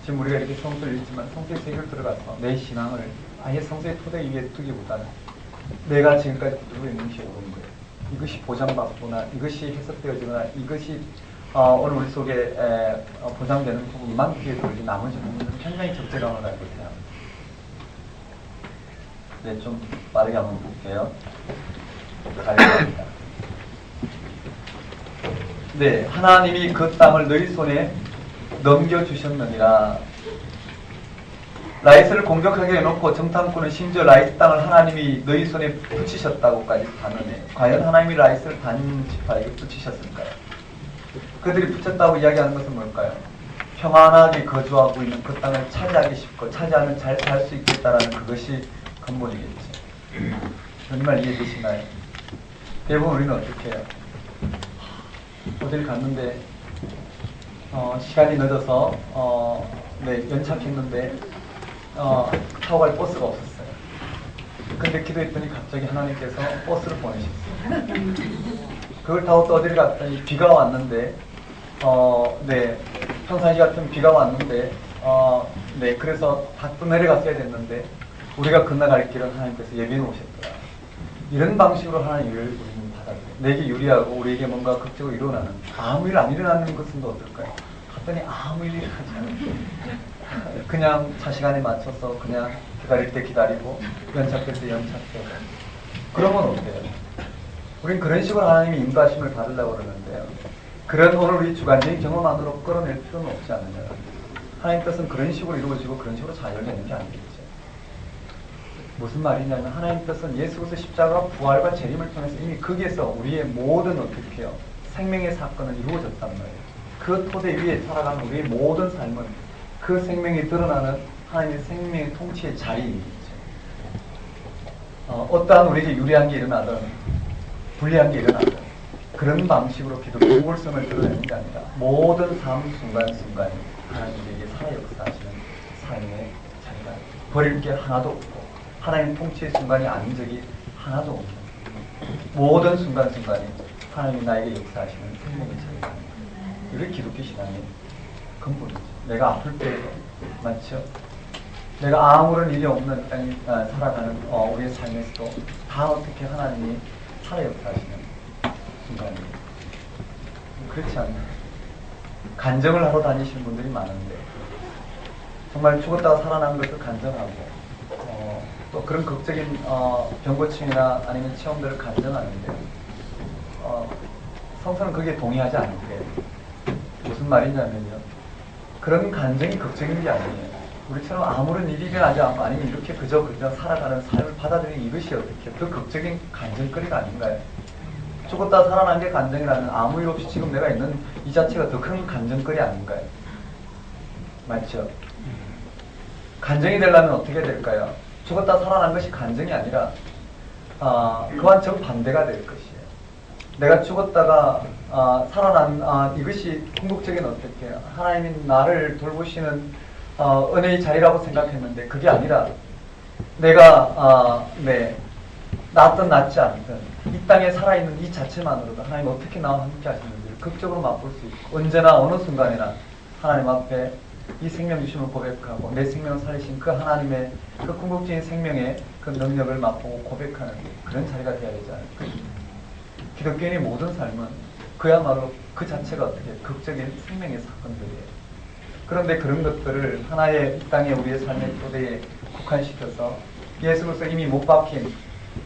지금 우리가 이렇게 성서를 읽지만 성서의 세계를 들어가서 내 신앙을 아예 성서의 토대 위에 두기보다는 내가 지금까지 붙들고 있는 것이 옳은 거예요. 이것이 보장받거나 이것이 해석되어지거나 이것이 오늘 우리 속에 보장되는 부분만 귀에 들지 나머지 부분은 굉장히 적재감을 가지고 있어요. 네, 좀 빠르게 한번 볼게요. 가겠습니다. 네, 하나님이 그 땅을 너희 손에 넘겨주셨느니라. 라이스를 공격하게 해놓고 정탐꾼은 심지어 라이스 땅을 하나님이 너희 손에 붙이셨다고까지 하느니 과연 하나님이 라이스를 단 지파에게 붙이셨을까요? 그들이 붙였다고 이야기하는 것은 뭘까요? 평안하게 거주하고 있는 그 땅을 차지하기 쉽고 차지하면 잘 살 수 있겠다라는 그것이 근본이겠죠. 정말 이해되시나요? 대부분 우리는 어떻게 해요? 어딜 갔는데 시간이 늦어서 연착했는데 타고 갈 버스가 없었어요. 근데 기도했더니 갑자기 하나님께서 버스를 보내셨어요. 그걸 타고 또 어디를 갔더니 비가 왔는데 평상시 같은 비가 왔는데 그래서 다 또 내려갔어야 됐는데 우리가 건너갈 길은 하나님께서 예비해 놓으셨더라. 이런 방식으로 하나님을 우리는 받아들여요. 내게 유리하고 우리에게 뭔가 극적으로 일어나는 아무 일 안 일어나는 것은 또 어떨까요? 갔더니 아무 일이 일어나지 않아요. 그냥 차 시간에 맞춰서 그냥 기다릴 때 기다리고 연착될 때 연착되고 그러면 어때요? 우린 그런 식으로 하나님이 인도하심을 받으려고 그러는데요. 그런 오늘 우리 주관적인 경험만으로 끌어낼 필요는 없지 않느냐. 하나님 뜻은 그런 식으로 이루어지고 그런 식으로 자연되는 게 아니겠죠. 무슨 말이냐면 하나님 뜻은 예수 그리스도 십자가 부활과 재림을 통해서 이미 거기에서 우리의 모든 어떻게 해요? 생명의 사건은 이루어졌단 말이에요. 그 토대 위에 살아가는 우리의 모든 삶은 그 생명이 드러나는 하나님의 생명의 통치의 자리이겠죠. 어떠한 우리에게 유리한 게 일어나든 불리한 게 일어나든 그런 방식으로 기독교 우월성을 드러내는 게 아니라 모든 삶 순간순간이 하나님에게 살아 역사하시는 삶의 자리가 버릴 게 하나도 없고 하나님 통치의 순간이 아닌 적이 하나도 없고 모든 순간순간이 하나님이 나에게 역사하시는 생명의 자리가 아닌가. 이게 기독교 신앙의 근본이죠. 내가 아플 때에도 맞죠? 내가 아무런 일이 없는 땅에 살아가는 우리의 삶에서도 다 어떻게 하나님이 살아 역사하시는 순간입니다. 그렇지 않나요? 간증을 하러 다니시는 분들이 많은데 정말 죽었다가 살아난 것을 간증하고 또 그런 극적인 병고침이나 아니면 체험들을 간증하는데 성서는 거기에 동의하지 않는데 무슨 말이냐면요. 그런 간증이 극적인 게 아니에요. 우리처럼 아무런 일이 일어나지 않고 아니면 이렇게 그저 살아가는 삶을 받아들이는 이것이 어떻게 더 극적인 간증거리가 아닌가요? 죽었다 살아난 게 간증이라면 아무 일 없이 지금 내가 있는 이 자체가 더 큰 간증거리 아닌가요? 맞죠? 간증이 되려면 어떻게 될까요? 죽었다 살아난 것이 간증이 아니라 그와 정반대가 될 것이에요. 내가 죽었다가 살아난 이것이 궁극적인 어떻게 하나님이 나를 돌보시는 은혜의 자리라고 생각했는데 그게 아니라 내가 낫든 낫지 않든 이 땅에 살아있는 이 자체만으로도 하나님 어떻게 나와 함께 하시는지를 극적으로 맛볼 수 있고 언제나 어느 순간이나 하나님 앞에 이 생명 주심을 고백하고 내 생명을 살리신 그 하나님의 그 궁극적인 생명의 그 능력을 맛보고 고백하는 그런 자리가 되어야 되지 않을까. 기독교인의 모든 삶은 그야말로 그 자체가 어떻게 극적인 생명의 사건들이에요. 그런데 그런 것들을 하나의 이 땅에 우리의 삶의 토대에 국한시켜서 예수 그리스도 이미 못 박힌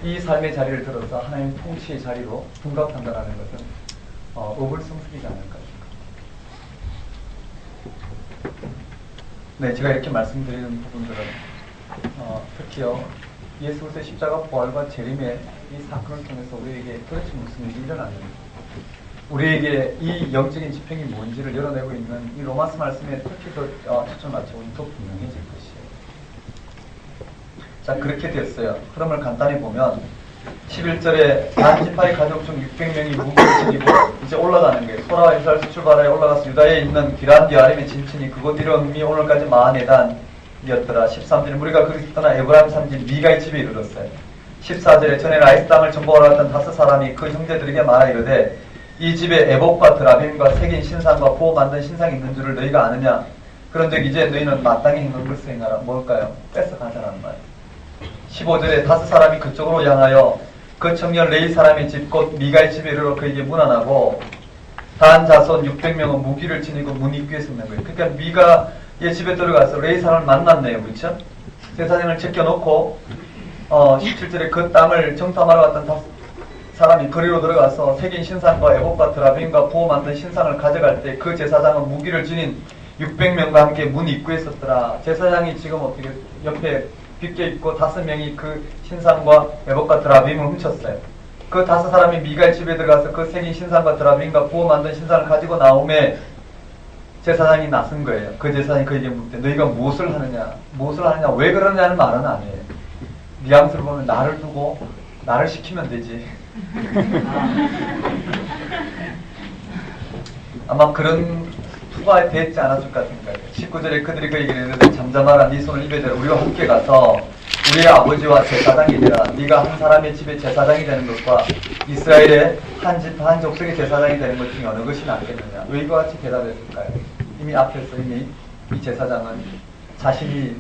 이 삶의 자리를 들어서 하나님 통치의 자리로 둔갑한다는 것은 어불성설이지 않을까 싶습니다. 네, 제가 이렇게 말씀드리는 부분들은 특히요 예수 그리스도의 십자가 부활과 재림의 이 사건을 통해서 우리에게 도대체 무슨 일이 일어났는지 우리에게 이 영적인 지평이 뭔지를 열어내고 있는 이 로마서 말씀에 특히 더 초점 맞춰보면 더 분명해질 것이에요. 자, 그렇게 됐어요. 흐름을 간단히 보면 11절에 단지파의 가족 중 600명이 무기를 지니고 이제 올라가는 거예요. 소라와 이스라엘에서 출발하여 올라가서 유다에 있는 기란디아림의 진친이 그곳 이름이 오늘까지 마하네단이었더라. 13절에 무리가 거기서 떠나 에브라임 산지 미가의 집에 이르렀어요. 14절에 전에 라이스 땅을 정복하러 갔던 5 사람이 그 형제들에게 말하 이르되 이 집에 에봇과 드라빔과 새긴 신상과 부어 만든 신상이 있는 줄을 너희가 아느냐? 그런즉 이제 너희는 마땅히 행한 것을 행하라. 뭘까요? 뺏어가자라는 말. 15절에 5 사람이 그쪽으로 향하여 그 청년 레이 사람의 집 곧 미가의 집에 이르러 그에게 문안하고 단 자손 600명은 무기를 지니고 문 입구에 섰는 거예요. 그러니까 미가의 집에 들어가서 레이 사람을 만났네요. 그렇죠? 제사장을 제껴놓고 17절에 그 땅을 정탐하러 갔던 사람이 거리로 들어가서 새긴 신상과 에봇과 드라빔과 부어 만든 신상을 가져갈 때 그 제사장은 무기를 지닌 600명과 함께 문 입구에 섰더라. 제사장이 지금 어떻게 옆에 빗게 있고 5명이 그 신상과 에봇과 드라빔을 훔쳤어요. 그 5 사람이 미가의 집에 들어가서 그 새긴 신상과 드라빔과 부어 만든 신상을 가지고 나오매 제사장이 나선 거예요. 그 제사장이 그에게 묻되 너희가 무엇을 하느냐? 무엇을 하느냐? 왜 그러냐는 말은 아니에요. 뉘앙스를 보면 나를 두고 나를 시키면 되지. 아마 그런 투가 됐지 않았을 것 같습니다. 19절에 그들이 그에게 이르되 잠잠하라. 네 손을 입에 대라. 우리와 함께 가서 우리의 아버지와 제사장이 되라. 네가 한 사람의 집에 제사장이 되는 것과 이스라엘의 한 집 한 족속의 제사장이 되는 것 중에 어느 것이 낫겠느냐? 왜 이와 같이 대답했을까요? 이미 앞에서 이 제사장은 자신이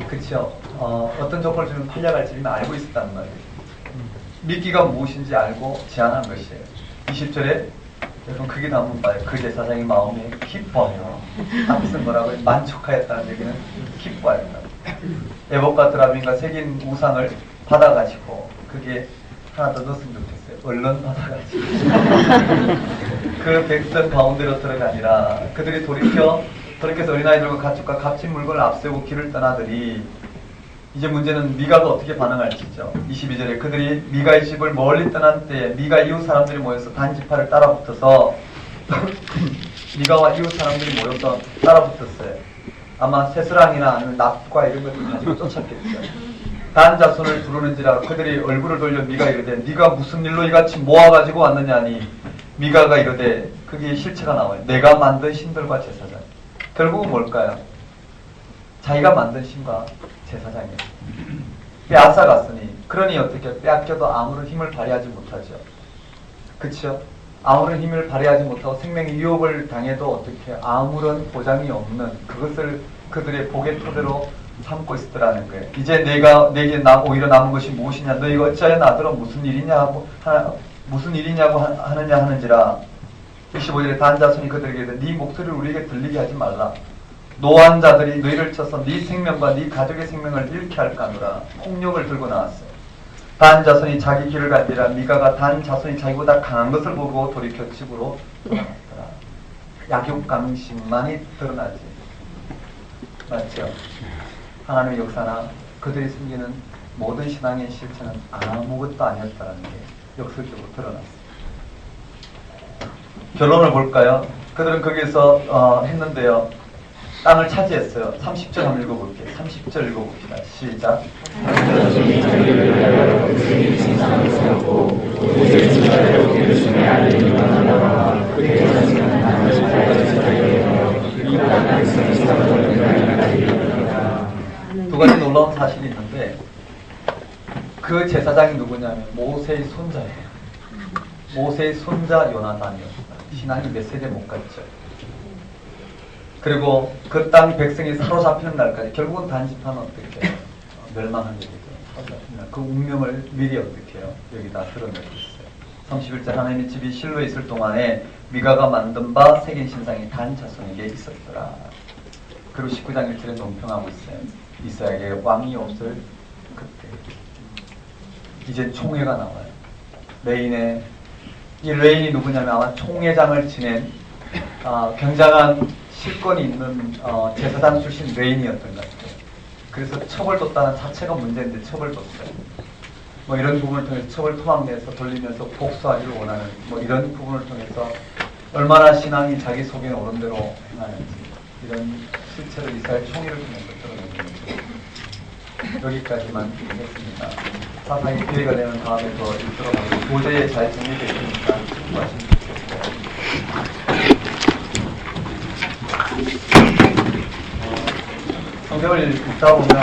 그쵸 어떤 조건을 주면 팔려갈지 이미 알고 있었다는 말이에요. 미끼가 무엇인지 알고 제안한 것이에요. 20절에 여러분 크게 담은 바에 그 제사장의 마음이 기뻐요. 앞에서 뭐라고 만족하였다는 얘기는 기뻐하였다. 에봇과 드라빔과 새긴 우상을 받아가지고 그게 하나 더 넣었으면 좋겠어요. 얼른 받아가지고 그 백성 가운데로 들어가니라. 그들이 돌이켜서 어린아이들과 가축과 값진 물건을 앞세우고 길을 떠나더니 이제 문제는 미가가 어떻게 반응할지죠. 22절에 그들이 미가의 집을 멀리 떠난 때에 미가 이웃 사람들이 모여서 단지파를 따라붙어서 미가와 이웃 사람들이 모여서 따라붙었어요. 아마 새스랑이나 아니면 낫과 이런 것들 가지고 쫓았겠죠. 단 자손을 부르는지라 그들이 얼굴을 돌려 미가 이르되 네가 무슨 일로 이같이 모아가지고 왔느냐니 미가가 이르되 그게 실체가 나와요. 내가 만든 신들과 제사장. 결국은 뭘까요? 자기가 만든 신과 제사장이에요. 빼앗아갔으니 그러니 어떻게 빼앗겨도 아무런 힘을 발휘하지 못하죠. 그쵸? 아무런 힘을 발휘하지 못하고 생명의 유혹을 당해도 어떻게 아무런 보장이 없는 그것을 그들의 복의 토대로 삼고 있었더라는 거예요. 이제 내게 오히려 남은 것이 무엇이냐? 너희가 어찌하여 나더러 무슨 일이냐고 하느냐 하는지라. 25절에 다한 자손이 그들에게 이르되 네 목소리를 우리에게 들리게 하지 말라. 노한 자들이 너희를 쳐서 네 생명과 네 가족의 생명을 잃게 할까노라. 폭력을 들고 나왔어요. 단 자손이 자기 길을 갈지라. 미가가 단 자손이 자기보다 강한 것을 보고 돌이켜 집으로 돌아갔더라. 약육강심만이 드러나지. 맞죠? 하나님의 역사나 그들이 숨기는 모든 신앙의 실체는 아무것도 아니었다는 게 역설적으로 드러났어요. 결론을 볼까요? 그들은 거기서 했는데요. 땅을 차지했어요. 30절 한번 읽어볼게요. 30절 읽어봅시다. 시작. 두 가지 놀라운 사실이 있는데 그 제사장이 누구냐면 모세의 손자예요. 모세의 손자 요나단이었습니다. 신앙이 몇 세대 못 갔죠. 그리고 그 땅 백성이 사로잡히는 날까지 결국은 단지파는 어떻게 멸망한 얘기죠. 그 운명을 미리 어떻게 해요? 여기다 드러내고 있어요. 31절 하나님의 집이 실로에 있을 동안에 미가가 만든 바 새긴 신상이 단 자손에게 있었더라. 그리고 19장 1절에 논평하고 있어요. 이스라엘에 왕이 없을 그때 이제 총회가 나와요. 이 레인이 누구냐면 아마 총회장을 지낸 굉장한 실권이 있는 제사장 출신 레인이었던 것 같아요. 그래서 처벌뒀다는 자체가 문제인데 처벌뒀어요. 뭐 이런 부분을 통해서 처벌 토막 내서 돌리면서 복수하기를 원하는 뭐 이런 부분을 통해서 얼마나 신앙이 자기 속에 오른 대로 행하는지 이런 실체를 이스라엘 총회를 통해서 드러내는 거죠. 여기까지만 했습니다. 사상이 기회가 되는 다음에 더 읽도록 하고 도저히 잘 정리되어 있으니까 참고하시면 좋겠어요. 성경을 읽다 보면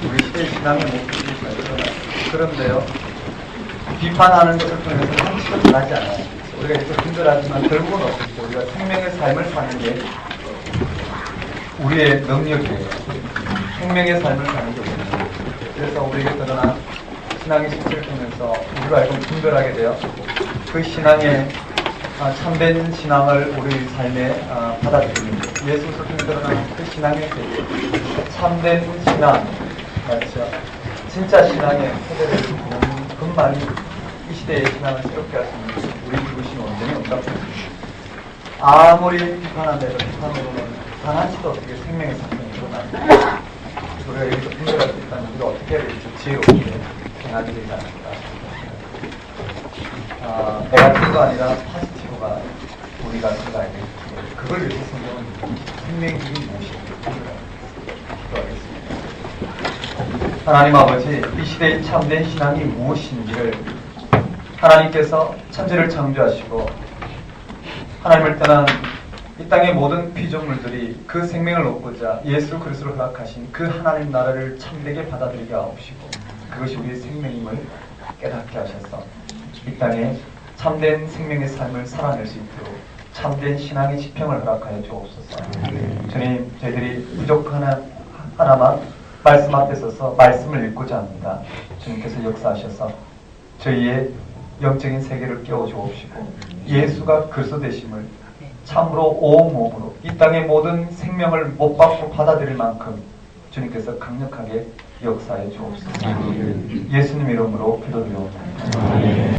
우리 시대의 신앙의 모습이 잘 드러나요. 그런데요, 비판하는 것을 통해서 상식을 변하지 않아요. 우리가 이렇게 힘들하지만 결국은 어떻게 우리가 생명의 삶을 사는 게 우리의 능력이에요. 생명의 삶을 사는 게 우리의 능력이에요. 그래서 우리에게 드러난 신앙의 실체를 통해서 우리가 알고 분별하게 돼요. 그 신앙의 참된 신앙을 우리 삶에 받아들이는 것. 예수를 통해 드러나는 그 신앙의 세계. 참된 신앙, 맞죠? 진짜 신앙의 세대를 보는 그것만이 이 시대의 신앙을 새롭게 할 수 있는 우리 죽으신 온전히 온답니다. 아무리 비판한다고 비판으로는 단 한치도 어떻게 생명의 사건이 일어납니다. 우리가 여기서 분별할 수 있다면 우리가 어떻게 해야 될지 지혜롭게 행하게 되지 않을까. 네거티브가 아니라 포지티브가 우리가 생각해야 되겠죠. 그걸 위해서 성경은 생명이 무엇인지 기도하겠습니다. 하나님 아버지, 이 시대의 참된 신앙이 무엇인지를 하나님께서 천지를 창조하시고 하나님을 떠난 이 땅의 모든 피조물들이 그 생명을 얻고자 예수 그리스도를 허락하신 그 하나님 나라를 참되게 받아들이게 하옵시고 그것이 우리의 생명임을 깨닫게 하셔서 이 땅에 참된 생명의 삶을 살아낼 수 있도록 참된 신앙의 지평을 허락하여 주옵소서. 주님, 저희들이 부족한 하나만 말씀 앞에 서서 말씀을 읽고자 합니다. 주님께서 역사하셔서 저희의 영적인 세계를 깨워주옵시고 예수가 그리스도 되심을 참으로 온몸으로 이 땅의 모든 생명을 못 받고 받아들일 만큼 주님께서 강력하게 역사해 주옵소서. 예수님 이름으로 기도드리옵나이다.